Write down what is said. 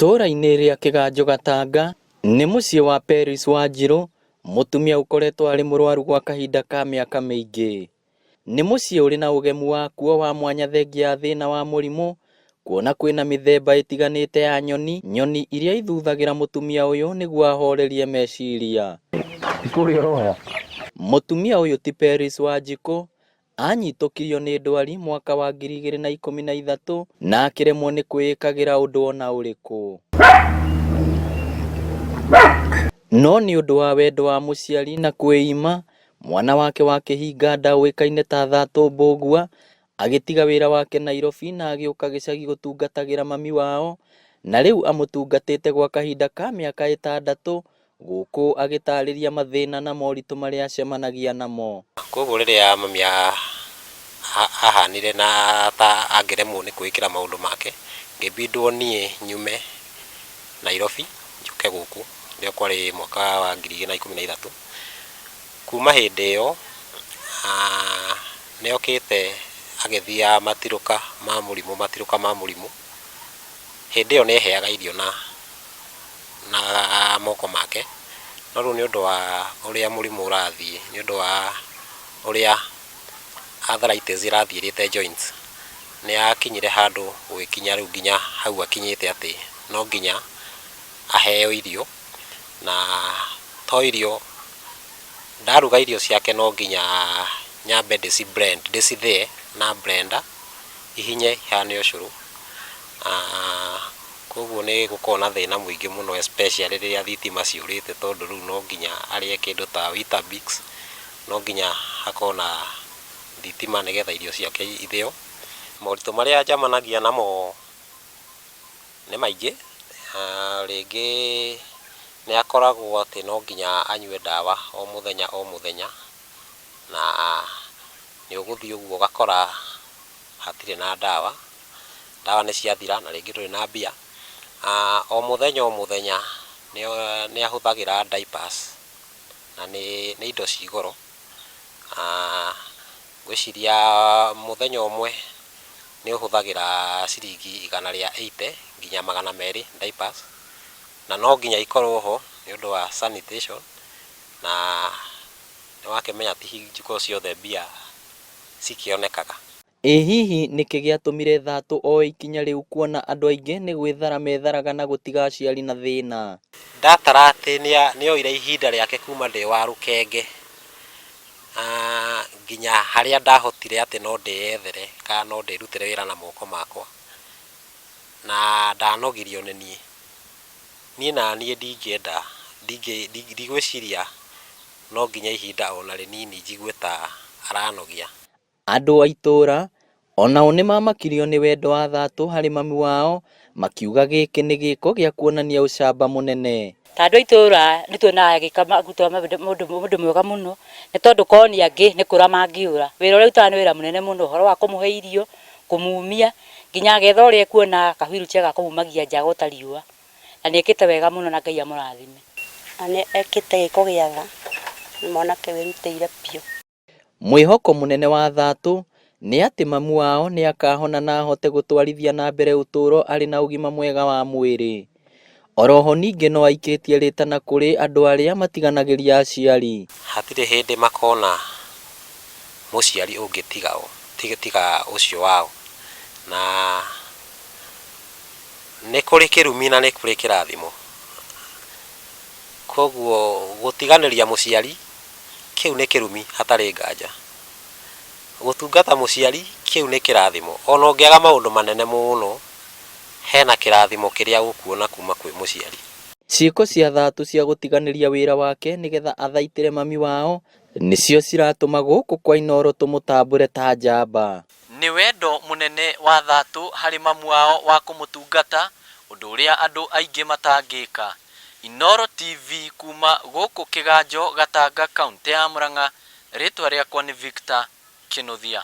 Itũũra-inĩ rĩa Kĩganjo Gatanga nĩ mũciĩ wa Peris Wanjiru, mũtumia ũkoretwo arĩ mũrwaru gwa kahinda ka mĩaka mĩingĩ. Nĩ mũciĩ ũrĩ na ũgemu wakuo wa mwanya thengia ya thĩna wa mũrimũ, kuona kwĩna mĩthemba ĩtiganĩte ya nyoni iria ithuthagĩra mũtumia ũyũ nĩguo ahorerie meciria. Mũtumia ũyũ ti Peris Wanjiru, anyitũkirio nĩ ndwari mwaka wa 2013 na akĩremwo nĩ kwĩĩkagĩra ũndũ ona ũrĩkũ. No nĩ ũndũ wa wendo wa mũciari na kwĩima, mwana wake wa kĩhinga ũĩkaine ta Thatũ Mbũgua agĩtiga wĩra wake Nairobi na agĩũka gĩcagi gũtungatagĩra mami wao, na rĩu amũtungatĩte gwa kahinda ka mĩaka 6 gũkũ agĩtarĩria mathĩna na moritũ marĩa acemanagia namo. Koguo rĩrĩa mami ahanire na ta angĩremwo nĩ kwĩkĩra maũndũ make, ngĩbindwo niĩ nyume Nairobi njoke gũkũ, nĩo kwarĩ mwaka wa 2013. Kuma hĩndĩ ĩyo nĩokĩte agĩthia matirũka ma mũrimũ. Hĩndĩ ĩyo nĩeheaga irio na moko make, no rĩu nĩ ũndũ wa ũrĩa mũrimũ ũrathiĩ, nĩ ũndũ wa ũrĩa arthritis ĩrathiĩrĩte joints, nĩ akinyire handũ gũgĩkinya rĩu nginya hau akinyĩte atĩ no nginya aheo irio, na to irio, ndaruga irio ciake no nginya nyambe ndĩcithĩe na blender ihinye ihane ũcũrũ. Koguo nĩ gũkorwo na thĩna mũingĩ mũno, especially rĩrĩa thitima ciũrĩte, tondũ rĩu no nginya arĩe kĩndũ ta Weetabix, no nginya hakorwo na thitima nĩgetha irio ciake ithĩo. Moritũ marĩa njamanagia namo nĩ maingĩ. Rĩngĩ nĩ akoragwo atĩ no nginya anyue ndawa o mũthenya, na nĩ ũgũthiĩ ũguo ũgakora hatirĩ na ndawa nĩ ciathira, na rĩngĩ ndũrĩ na mbia. O mũthenya nĩ ahũthagĩra diapers, na nĩ indo ci goro. Ngwĩciria mũthenya ũmwe nĩ ũhũthagĩra ciringi 180 nginya 200 diapers, na no nginya ikorwo ho nĩ ũndũ wa sanitation, na nĩwakĩmenya ti hingo ciothe mbia cikĩonekaga. Ĩ hihi nĩkĩ gĩatũmire Thatũ oe ikinya rĩu, kuona andũ aingĩ nĩ gwĩthara metharaga na gũtiga aciari na thĩna? Ndatara atĩ nĩoire ihinda rĩake kuma ndĩ wa rũkenge nginya harĩa ndahotire atĩ no ndĩyethere kana no ndĩrutĩre wĩra na moko makwa, na ndanogirio nĩ niĩ na niĩ ndingĩenda, ndigwĩciria no nginya ihinda ona rĩnini njigue ta aranogia. Andũ a itũũra onao nĩ mamakirio nĩ wendo wa Thatũ harĩ mami wao, makiuga gĩkĩ nĩ gĩko gĩa kuonania ũcamba mũnene. Ta andũ a itũũra nĩ tuonaga agĩka mũndũ mwega mũno, nĩ tondũ koni angĩ nĩ kũra mangĩũra. Wĩra ũrĩa ũtaga nĩ wĩra mũnene mũno, ũhoro wa kũmũhe irio, kũmumia, nginya agetha ũrĩa ekuona ka-wheelchair ga kũmumagia nja gũtariũa, na nĩ ekĩte wega mũno, na Ngai amũrathime. Na nĩ ekĩte gĩko gĩa tha, nĩ mwanake wĩrutĩire biũ. Mwĩhoko mũnene wa Thatũ nĩ atĩ mami wao nĩ akahona na ahote gũtwarithia na mbere ũtũũro arĩ na ũgima mwega wa mwĩrĩ. Oroho ningĩ no aikĩtie rĩtana kũrĩ andũ arĩa matiganagĩria aciari. Hatirĩ hĩndĩ makona mũciari ũngĩ tiga ũcio wao, na nĩ kũrĩ kĩrumi na nĩ kũrĩ kĩrathimo. Koguo gũtiganĩria mũciari, kĩu nĩ kĩrumi hatarĩ nganja. Gũtungata mũciari, kĩu nĩ kĩrathimo. Ona ũngĩaga maũndũ manene mũno, hena kĩrathimo kĩrĩa ũkuona kuma kwĩ mũciari. Ciĩko cia Thatũ cia gũtiganĩria wĩra wake nĩgetha athaitĩre mami wao nĩcio ciratũma gũkũ kwa Inooro tũmũtambũre ta njamba. Nĩ wendo mũnene wa Thatũ harĩ mami wao wa kũmũtungata, ũndũ ũrĩa andũ aingĩ matangĩka. Inooro TV kuma gũkũ Kĩganjo Gatanga, kaũntĩ ya Murang'a, rĩtwa rĩakwa nĩ Victor Kĩnuthia.